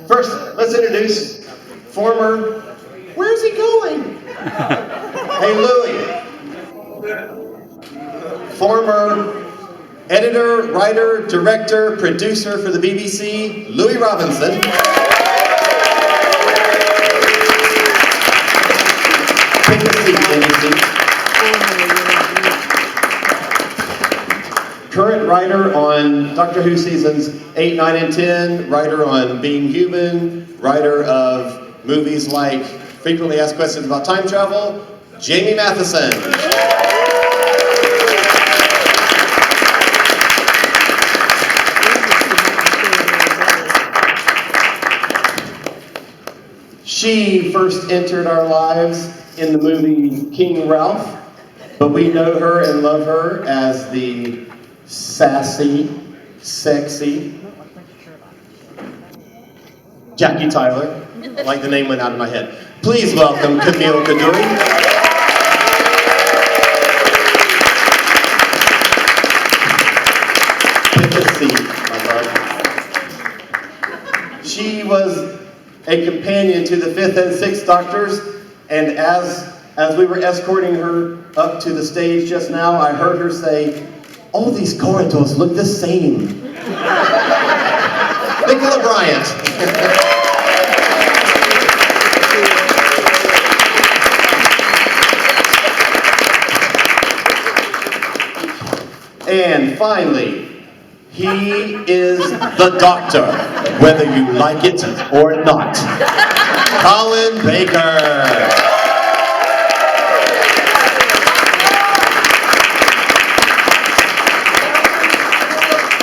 First, let's introduce former, where's he going? Hey, Louie. Former editor, writer, director, producer for the BBC, Louie Robinson. Take a seat, NBC. Current writer on Doctor Who seasons 8, 9, and 10, writer on Being Human, writer of movies like Frequently Asked Questions About Time Travel, Jamie Mathieson. She first entered our lives in the movie King Ralph, but we know her and love her as the sassy, sexy Jackie Tyler. Like the name went out of my head. Please welcome Camille Coduri. Take a seat, my bud. She was a companion to the 5th and 6th Doctors, and as we were escorting her up to the stage just now, I heard her say, "All these corridors look the same." Nicola Bryant. And finally, he is the Doctor, whether you like it or not. Colin Baker.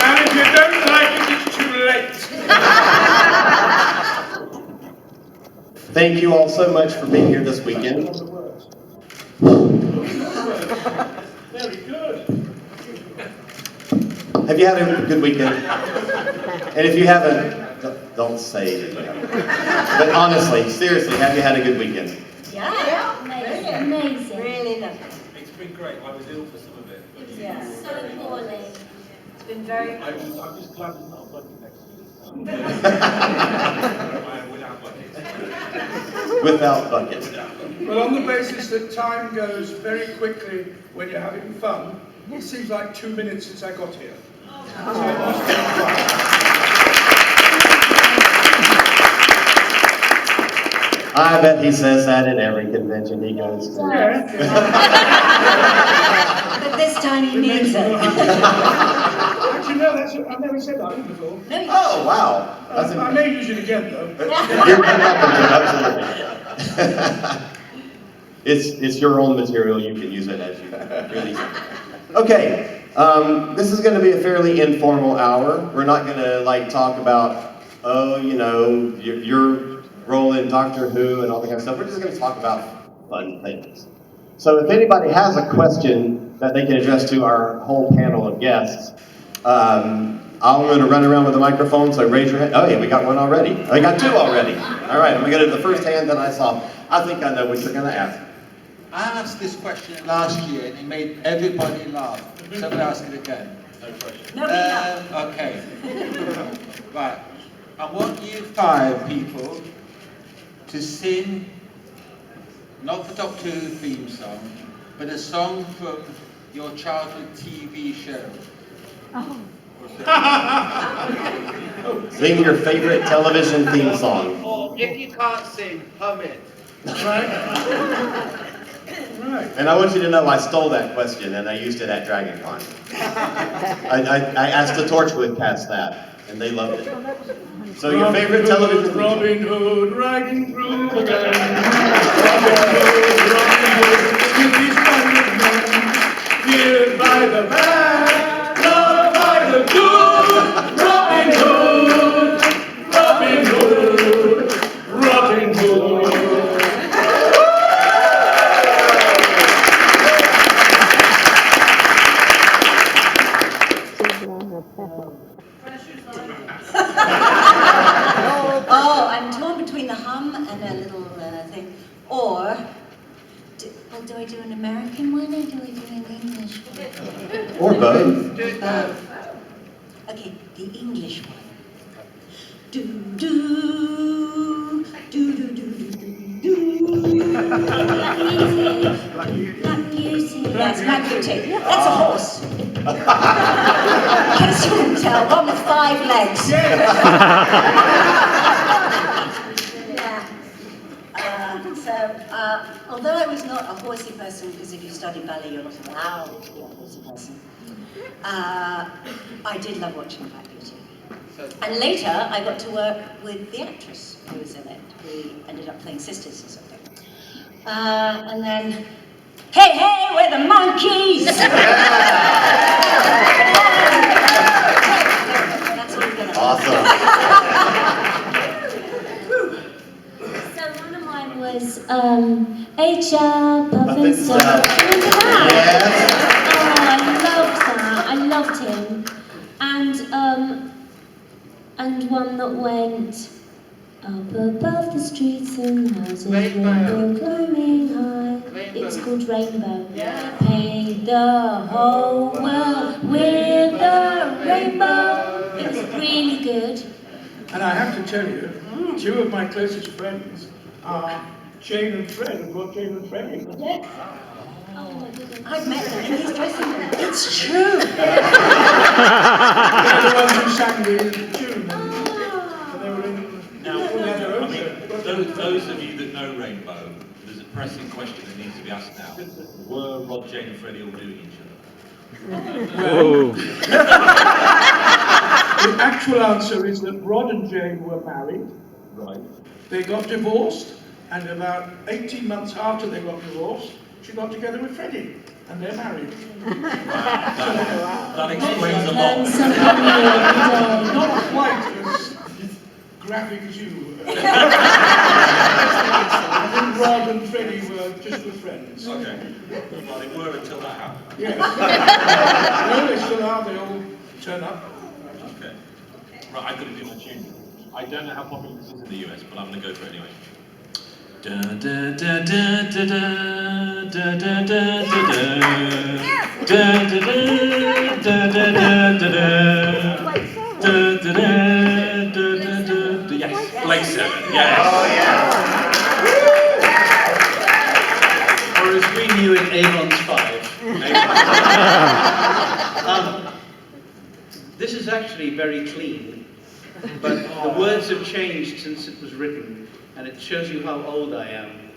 And if you don't like it, it's too late. Thank you all so much for being here this weekend. Very good. Have you had a good weekend? And if you haven't, don't say it. But honestly, seriously, have you had a good weekend? Yeah. Amazing. Really lovely. It's been great. I was ill for some of it. But Yeah. So poorly. It's been very I'm just glad it's not working next to you. I am without buckets. Without buckets. Well, on the basis that time goes very quickly when you're having fun, it seems like 2 minutes since I got here. So it must be fun. I bet he says that at every convention he goes to. But this time he means it. Actually, no, I've never said that before. No, you Oh, wow. That's I may use it again, though. You're welcome to, absolutely. It's your own material, you can use it as you release it. Okay, this is going to be a fairly informal hour. We're not going to talk about, your role in Doctor Who and all that kind of stuff. We're just going to talk about fun things. So if anybody has a question that they can address to our whole panel of guests, I'm going to run around with the microphone, so raise your hand. Oh, yeah, we got one already. I got 2 already. All right, I'm going to go to the first hand that I saw. I think I know what you're going to ask. I asked this question last year and it made everybody laugh. So I'm going to ask it again. No pressure. Nobody knows. Okay. Right. I want you 5 people to sing, not the Doctor Who theme song, but a song from your childhood TV show. Sing your favorite television theme song. Or if you can't sing, hum it. Right? Right. And I want you to know I stole that question and I used it at DragonCon. I asked the Torchwood cast that, and they loved it. So your favorite television theme song. Robin Hood riding through the land. With his hundred men, feared by the bad, loved by the good. Robin Hood, Robin Hood, Robin Hood. Oh, I'm torn between the hum and a little thing. Or, do I do an American one or do I do an English one? Or both. Both. Okay, the English one. do do do do do do do. Black Beauty. That's Black Beauty. That's a horse. In case you couldn't tell, one with 5 legs. Yeah. Although I was not a horsey person, because if you study ballet, you're not allowed to be a horsey person, I did love watching Black Beauty. And later, I got to work with the actress who was in it. We ended up playing sisters or something. And then, hey, hey, we're the monkeys! That's all we're gonna do. Awesome. So one of mine was HR Puffin Stuff. Stuff. Remember that? Yes. Oh, I loved that. I loved him. And one that went up above the streets and houses, rainbow climbing high. It was called Rainbow. Yeah. Paint the whole world with a rainbow. It was really good. And I have to tell you, 2 of my closest friends are Jane and Fred, and brought Jane and Fred in. Yes. Oh my goodness. I've met them in his dressing room. It's true. They're the ones who sang the tune. And they were in. Now, they had their own I mean, show. those of you that know Rainbow, there's a pressing question that needs to be asked now. Were Rod, Jane and Freddie all doing each other? The actual answer is that Rod and Jane were married. Right. They got divorced, and about 18 months after they got divorced, she got together with Freddie, and they're married. That explains a Learn lot. something new every day. Not quite as graphic as you. I think Rod and Freddie were just good friends. Okay. Well, they were until that happened. Yes. No, they still are. They all turn up. Okay. Right, I've got to do my tune. I don't know how popular this is in the US, but I'm going to go for it anyway. Da da da da da da da da da da da da da da da. Yes, Blake 7. Yes. Oh, yeah. Or as we knew it, Avon's 5. This is actually very clean, but the words have changed since it was written, and it shows you how old I am.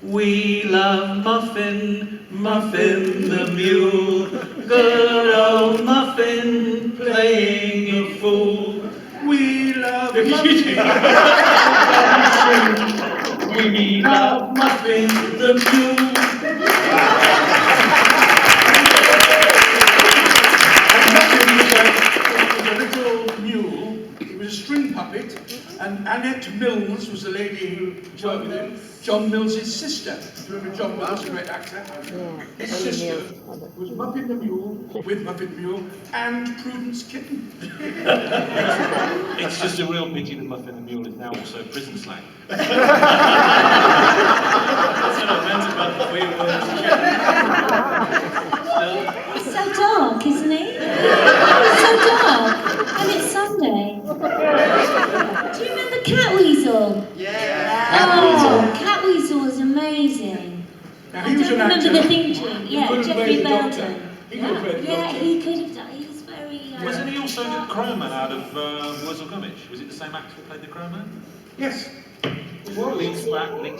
We love Muffin, Muffin the mule, good old Muffin playing a fool. We love Muffin, we love Muffin the mule. A little mule. It was a string puppet, and Annette Mills was the lady who worked with him. John Mills' sister. Remember John Mills, a great actor? His sister was Muffin the Mule, with Muffin the Mule, and Prudence Kitten. It's just a real pity that Muffin the Mule is now also prison slang. It's so dark, isn't it? It's so dark. And it's Sunday. Do you remember Catweasel? Yeah. Oh, Catweasel was amazing. Now, I he was don't an remember actor. the thing tune. He Yeah, could have Jeffrey played the Doctor. Belton. He could have played the Yeah, Doctor. he could have done. He was very. Wasn't he also the Crowman out of Wurzel Gummidge? Was it the same actor who played the Crowman? Yes. Links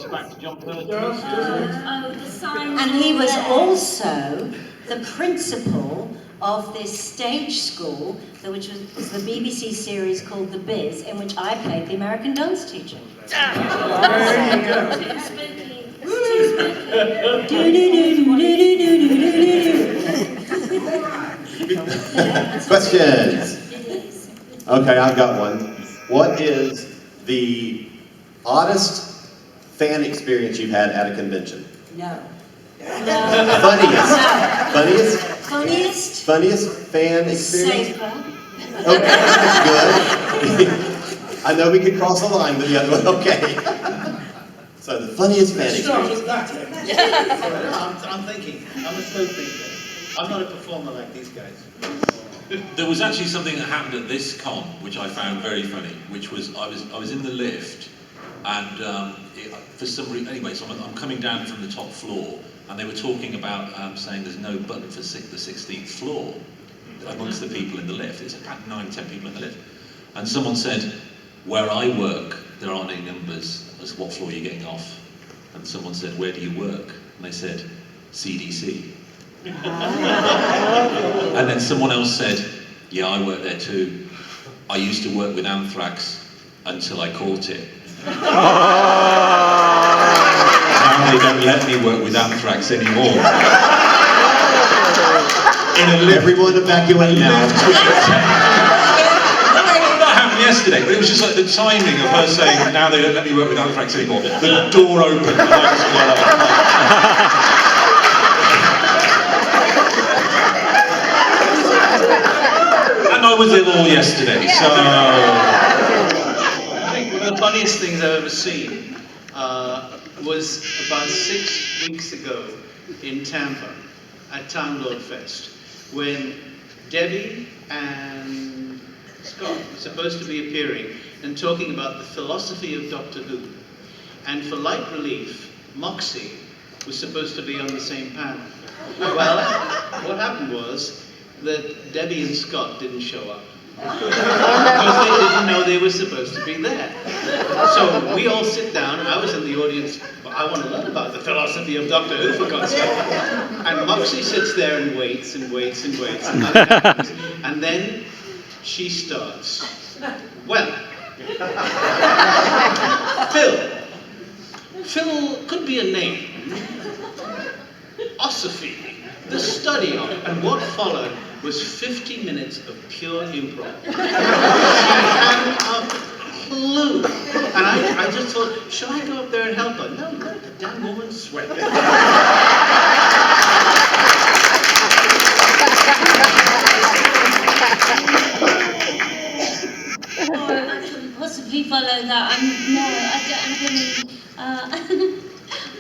back to John Purvis. Oh, the sign. And he was also the principal of this stage school, which was the BBC series called The Biz, in which I played the American dance teacher. There you go. Too spooky. Too spooky. Questions? It is. Okay, I've got one. What is the oddest fan experience you've had at a convention? No. Funniest? Funniest? Funniest? Funniest fan experience? Safer. Okay, good. I know we could cross the line, but the other one, okay. So the funniest fan Start experience. with that. I'm thinking. I'm a slow thinker. I'm not a performer like these guys. There was actually something that happened at this con, which I found very funny, which was I was in the lift, and for some reason, anyway, so I'm coming down from the top floor, and they were talking about saying there's no button for the 16th floor amongst the people in the lift. It's about 9-10 people in the lift, and someone said, "Where I work, there aren't any numbers as what floor you're getting off." And someone said, "Where do you work?" And they said, "CDC." And then someone else said, "Yeah, I work there too. I used to work with anthrax until I caught it." Now they don't let me work with anthrax anymore. In a lift. Everyone evacuate now. That happened yesterday, but it was just like the timing of her saying, "Now they don't let me work with anthrax anymore." The door opened and I just got up. And I was ill all yesterday, so... I think one of the funniest things I've ever seen was about 6 weeks ago in Tampa at Town Lord Fest, when Debbie and Scott were supposed to be appearing and talking about the philosophy of Doctor Who. And for light relief, Moxie was supposed to be on the same panel. Well, what happened was that Debbie and Scott didn't show up because they didn't know they were supposed to be there. So we all sit down, I was in the audience, but I want to learn about the philosophy of Doctor Who, for God's sake. And Moxie sits there and waits and waits and waits, and nothing happens. And then she starts. Well, Phil could be a name. Osophy, the study of it, and what followed was 50 minutes of pure improv. She hadn't a clue. And I just thought, should I go up there and help her? No, let the damn woman sweat. Oh, I couldn't possibly follow that.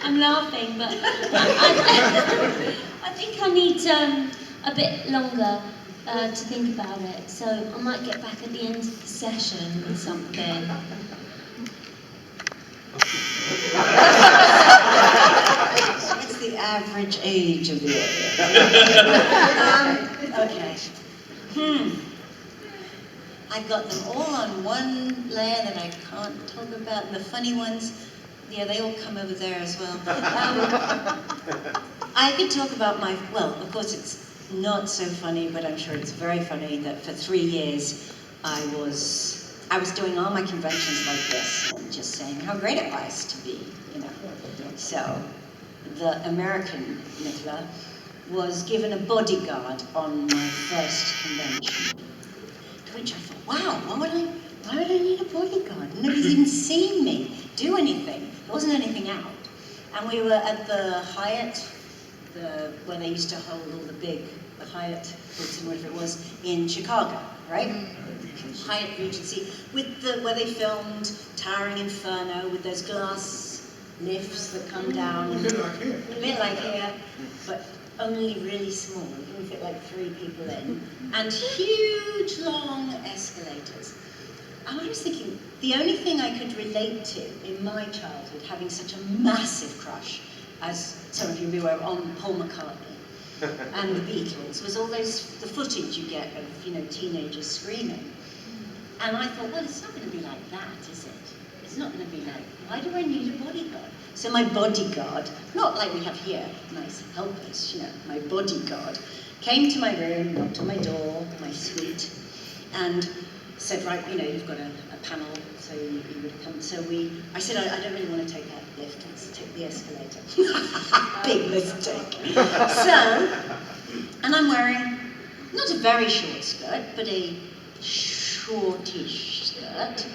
I'm laughing, but I think I need a bit longer to think about it. So I might get back at the end of the session with something. What's the average age of the audience? Okay. I've got them all on one layer that I can't talk about. And the funny ones, yeah, they all come over there as well. I could talk about well, of course it's not so funny, but I'm sure it's very funny that for 3 years I was doing all my conventions like this and just saying how great it was to be, you know. So the American Nicola was given a bodyguard on my first convention. To which I thought, wow, why would I need a bodyguard? Nobody's even seen me do anything. There wasn't anything out. And we were at the Hyatt, where they used to hold all the Hyatt, whatever it was, in Chicago, right? Hyatt Regency, where they filmed Towering Inferno with those glass lifts that come down. A bit like here. A bit like here, but only really small. You can fit like 3 people in. And huge, long escalators. And I was thinking, the only thing I could relate to in my childhood, having such a massive crush, as some of you will be aware of, on Paul McCartney and the Beatles, was all the footage you get of, you know, teenagers screaming. And I thought, well, it's not going to be like that, is it? It's not going to be like, why do I need a bodyguard? So my bodyguard, not like we have here, nice helpers, you know, my bodyguard, came to my room, knocked on my door, my suite, and said, right, you know, you've got a panel, so you would come. So I said, I don't really want to take that lift, let's take the escalator. Big mistake. So, and I'm wearing not a very short skirt, but a shortish skirt,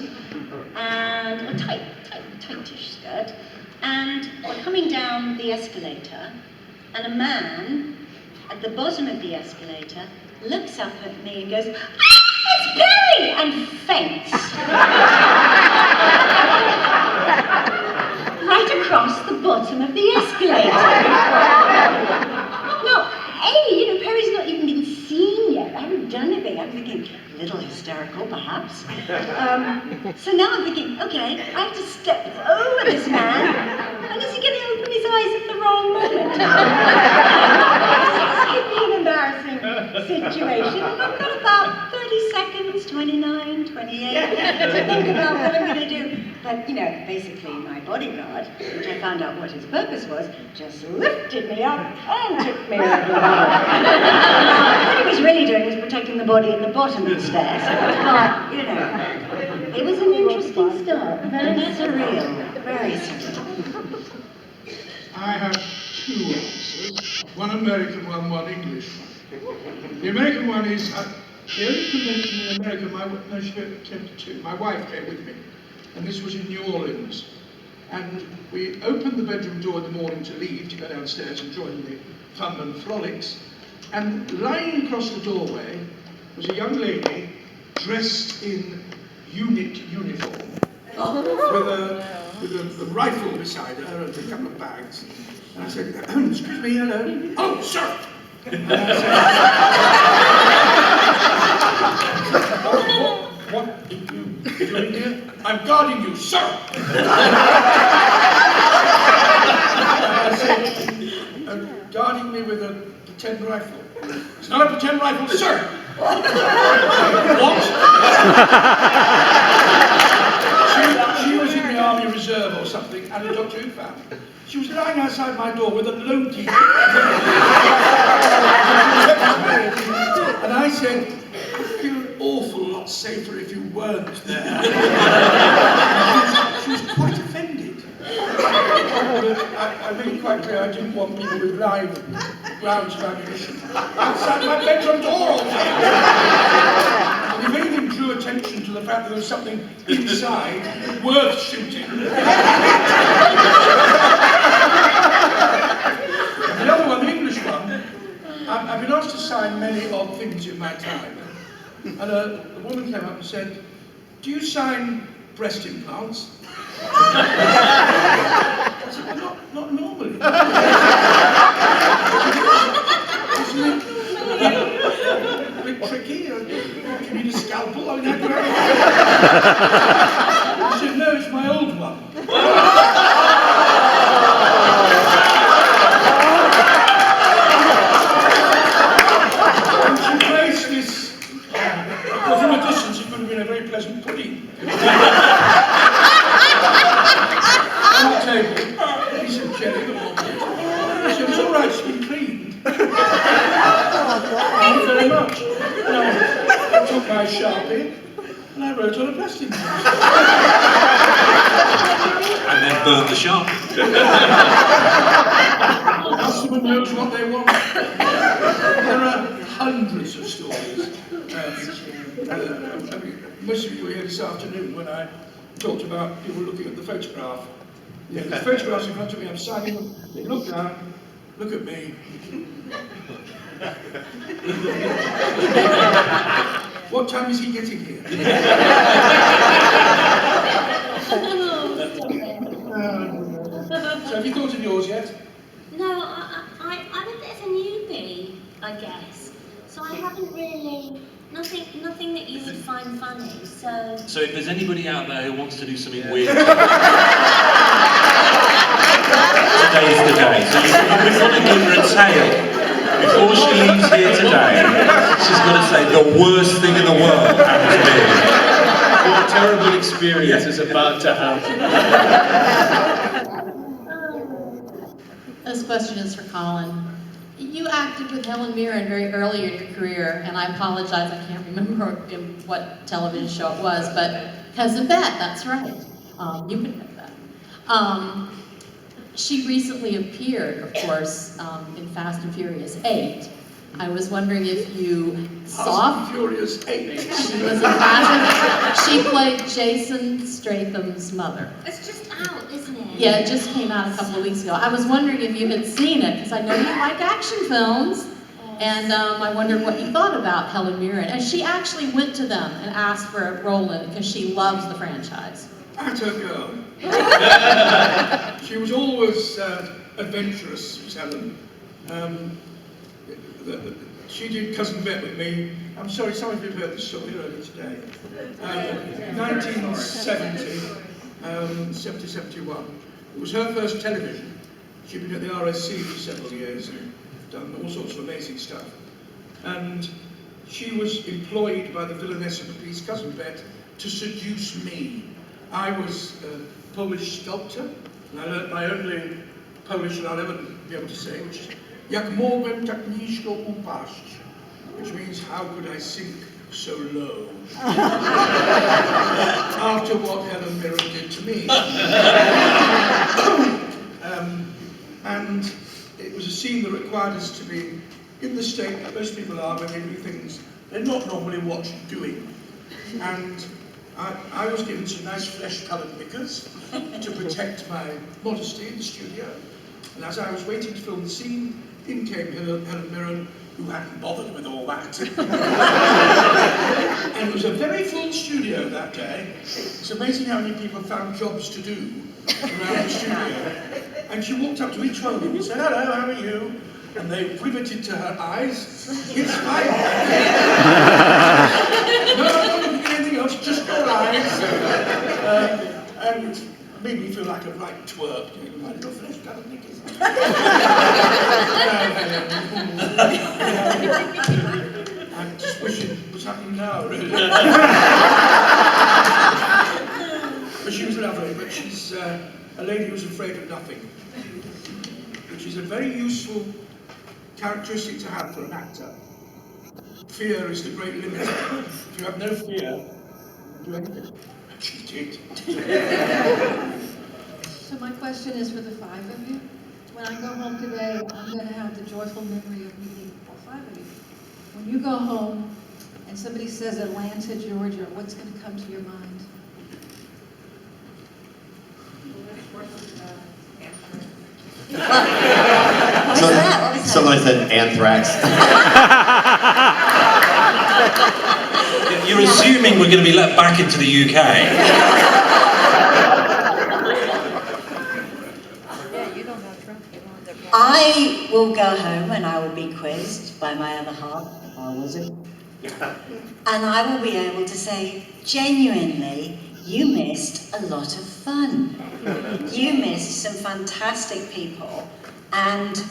and a tightish skirt, and we're coming down the escalator, and a man at the bottom of the escalator looks up at me and goes, "Ah, it's Perry!" and faints. Right across the bottom of the escalator. No, you know, Perry's not even been seen yet. I haven't done it. hysterical, perhaps. So now I'm thinking, okay, I have to step over this man, and is he going to open his eyes at the wrong moment? This could be an embarrassing situation, and I've got about 30 seconds, 29, 28, to think about what I'm going to do. But, you know, basically my bodyguard, which I found out what his purpose was, just lifted me up and took me over the bar. What he was really doing was protecting the body at the bottom of the stairs. But, you know, it was an interesting start. Very surreal. Very surreal. I have two answers. One American one, one English one. The American one is, the only convention in America my wife came with me. And this was in New Orleans. And we opened the bedroom door in the morning to leave, to go downstairs and join the fun and frolics. And lying across the doorway was a young lady dressed in unit uniform, with a rifle beside her and a couple of bags. And I said, excuse me, hello. Oh, sir! And I said, what are you doing here? I'm guarding you, sir! And I said, guarding me with a pretend rifle. It's not a pretend rifle, sir! What? She was in the Army Reserve or something, and a Dr. Who fan. She was lying outside my door with a loadie. And I said, I'd feel an awful lot safer if you weren't there. She was quite offended. But I made it quite clear I didn't want people with live rounds of ammunition outside my bedroom door all day. And if anything drew attention to the fact that there was something inside worth shooting. The other one, the English one, I've been asked to sign many odd things in my time. And a woman came up and said, do you sign breast implants? I said, not normally. Isn't it a bit tricky? Do you need a scalpel? I mean, I said, no, it's my old one. And she placed this, well, from a distance it would have been a very pleasant pudding. On the table, piece of jelly, so it's all right, it's been cleaned. Thank you very much. And I took my Sharpie and I wrote on a plastic piece. And then burned the Sharpie. Customer knows what they want. There are hundreds of stories. Most of you were here this afternoon when I talked about people looking at the photograph. Yeah, the photograph's in front of me, I'm signing them. They look down, look at me. What time is he getting here? So have you thought of yours yet? No, I'm a bit of a newbie, I guess. So I haven't really, nothing that you would find funny, so... So if there's anybody out there who wants to do something weird, today's the day. So you want to give her a tale. Before she leaves here today, she's going to say the worst thing in the world happened to me. What a terrible experience is about to happen. This question is for Colin. You acted with Helen Mirren very early in your career, and I apologize, I can't remember what television show it was, but Cousin Bet, that's right. You can know that. She recently appeared, of course, in Fast and Furious 8. I was wondering if you saw... Fast and Furious 8. She was in Fast. She played Jason Statham's mother. It's just out, isn't it? Yeah, it just came out a couple of weeks ago. I was wondering if you had seen it, because I know you like action films, and I wondered what you thought about Helen Mirren. And she actually went to them and asked for a role in it, because she loves the franchise. At her girl. She was always adventurous, was Helen. She did Cousin Bet with me. I'm sorry, some of you have heard this story earlier today. 1970, 71. It was her first television. She'd been at the RSC for several years and done all sorts of amazing stuff. And she was employed by the villainess of the piece, Cousin Bet, to seduce me. I was a Polish sculptor, and I learnt my only Polish that I'll ever be able to say, which is Jak mogłem tak nisko upaść, which means how could I sink so low? After what Helen Mirren did to me. And it was a scene that required us to be in the state that most people are when they do things they're not normally watched doing. And I was given some nice flesh-coloured knickers to protect my modesty in the studio. And as I was waiting to film the scene, in came Helen Mirren, who hadn't bothered with all that. And it was a very full studio that day. It's amazing how many people found jobs to do around the studio. And she walked up to each one of them and said, "Hello, how are you?" And they riveted to her eyes. "It's fine." No, I'm not looking at anything else, just your eyes. And it made me feel like a right twerp, you know, my little flesh-coloured knickers. I just wish it was happening now, really. But she was lovely, but she's a lady who's afraid of nothing, which is a very useful characteristic to have for an actor. Fear is the great limiter. If you have no fear, do anything. She did. So my question is for the five of you. When I go home today, I'm going to have the joyful memory of meeting all five of you. When you go home and somebody says Atlanta, Georgia, what's going to come to your mind? Somebody said anthrax. You're assuming we're going to be let back into the UK. I will go home and I will be quizzed by my other half, how was it? And I will be able to say, genuinely, you missed a lot of fun. You missed some fantastic people, and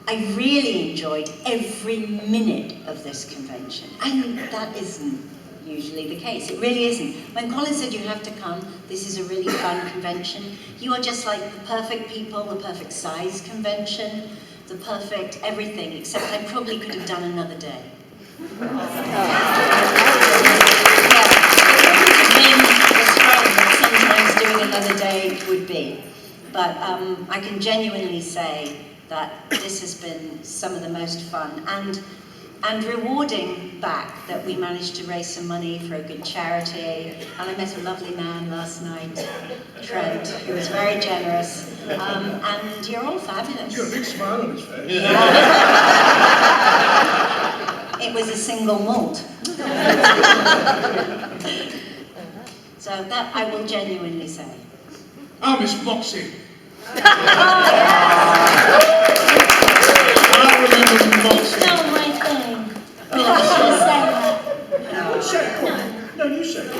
I really enjoyed every minute of this convention. And that isn't usually the case. It really isn't. When Colin said you have to come, this is a really fun convention. You are just like the perfect people, the perfect size convention, the perfect everything, except I probably could have done another day. Sometimes doing another day would be. But I can genuinely say that this has been some of the most fun and rewarding back that we managed to raise some money for a good charity. And I met a lovely man last night, Trent, who was very generous. And you're all fabulous. He's got a big smile on his face. It was a single malt. So that I will genuinely say. Oh, Miss Moxie. Oh, yeah. I remember Moxie. It's not my thing. Oh, say it. No, you say it.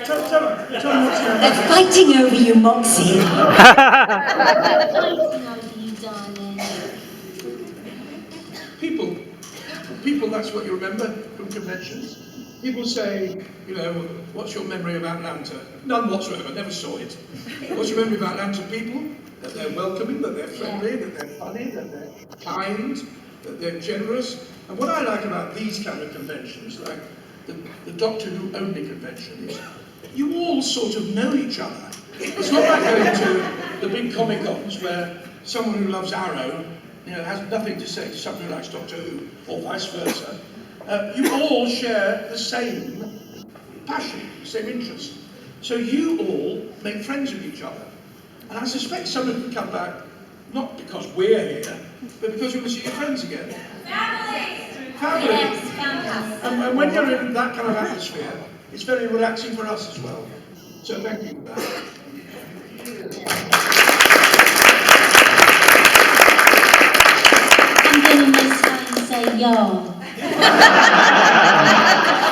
Tell Moxie. They're fighting over you, Moxie. Fighting over you, darling. People, that's what you remember from conventions. People say, you know, what's your memory of Atlanta? None whatsoever, never saw it. What's your memory of Atlanta people? That they're welcoming, that they're friendly, that they're funny, that they're kind, that they're generous. And what I like about these kind of conventions, like the Doctor Who only convention, is you all sort of know each other. It's not like going to the big Comic-Cons where someone who loves Arrow, you know, has nothing to say to someone who likes Doctor Who, or vice versa. You all share the same passion, the same interest. So you all make friends with each other. And I suspect some of you come back, not because we're here, but because you want to see your friends again. Family! Yes, fantastic. And when you're in that kind of atmosphere, it's very relaxing for us as well. So thank you for that. I'm going to miss her and say yo.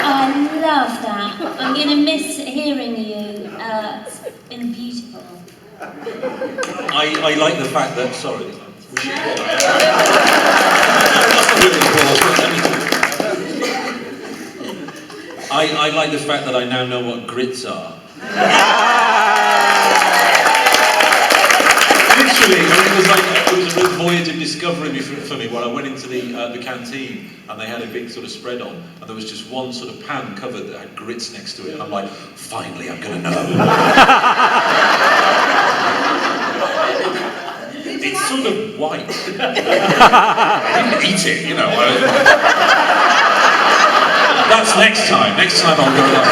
I love that. I'm going to miss hearing you. It's been beautiful. I like the fact that, sorry. I like the fact that I now know what grits are. Literally, it was a real voyage of discovery for me when I went into the canteen and they had a big sort of spread on and there was just one sort of pan covered that had grits next to it and I'm like, finally I'm going to know. It's sort of white. I didn't eat it, you know. That's next time. Next time I'll go that.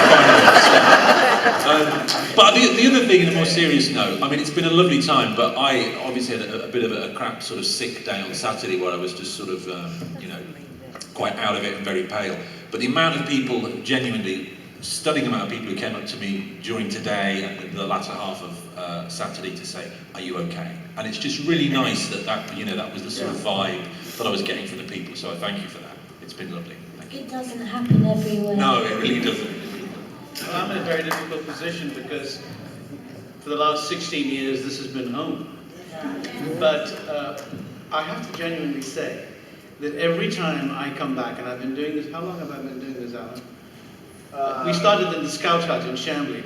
But the other thing, in a more serious note, I mean, it's been a lovely time, but I obviously had a bit of a crap sort of sick day on Saturday where I was just sort of, you know, quite out of it and very pale. But the amount of people, genuinely, stunning amount of people who came up to me during today and the latter half of Saturday to say, are you okay? And it's just really nice that you know, that was the sort of vibe that I was getting from the people, so I thank you for that. It's been lovely. Thank you. It doesn't happen everywhere. No, it really doesn't. Well, I'm in a very difficult position because for the last 16 years this has been home. But I have to genuinely say that every time I come back, and I've been doing this, how long have I been doing this, Alan? We started in the Scout Hut in Chambly.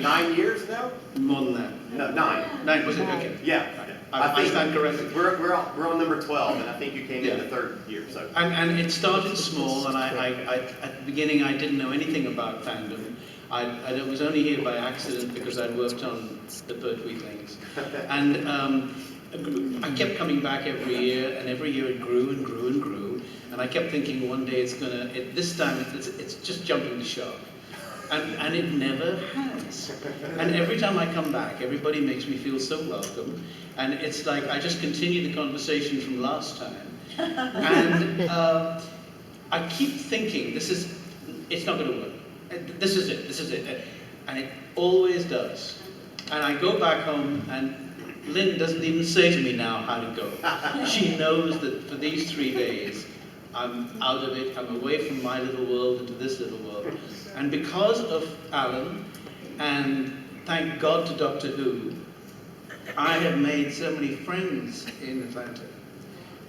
9 years now? More than that. No, 9. 9, was it? Okay. Yeah. I stand corrected. We're on number 12, and I think you came in the 3rd year. So. And it started small, and I at the beginning I didn't know anything about fandom. I was only here by accident because I'd worked on the Pertwee things. And I kept coming back every year, and every year it grew and grew and grew. And I kept thinking one day this time it's just jumping the shark. And it never has. And every time I come back, everybody makes me feel so welcome. And it's like I just continue the conversation from last time. And I keep thinking, it's not going to work. This is it. And it always does. And I go back home and Lynn doesn't even say to me now how to go. She knows that for these 3 days, I'm out of it, I'm away from my little world into this little world. And because of Alan, and thank God to Doctor Who, I have made so many friends in Atlanta.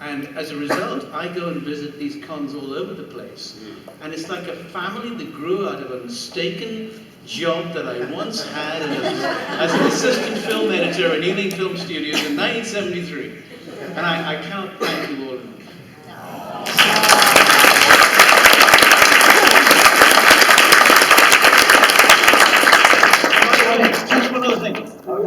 And as a result, I go and visit these cons all over the place. And it's like a family that grew out of a mistaken job that I once had as an assistant film editor at Ealing Film Studios in 1973. And I cannot thank you all enough. Just one other thing.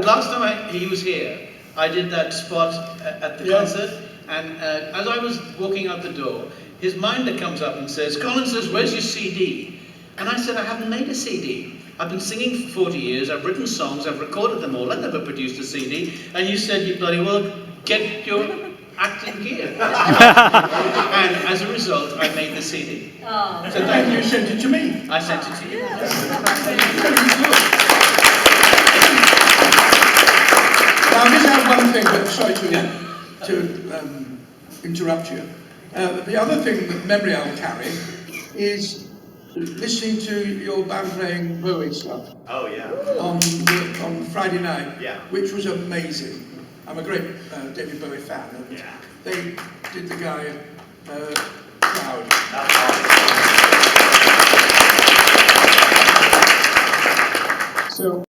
Last time he was here, I did that spot at the concert, and as I was walking out the door, his minder comes up and says, Colin says, where's your CD? And I said, I haven't made a CD. I've been singing for 40 years, I've written songs, I've recorded them all, I've never produced a CD. And you said, you bloody well, get your acting gear. And as a result, I made the CD. Oh. So thank you, sent it to me. I sent it to you. Now, I just have one thing, but sorry to interrupt you. The other thing that memory I'll carry is listening to your band playing Bowie stuff. Oh, yeah. On Friday night, Yeah. which was amazing. I'm a great David Bowie fan. And Yeah. they did the guy proud. That's awesome. So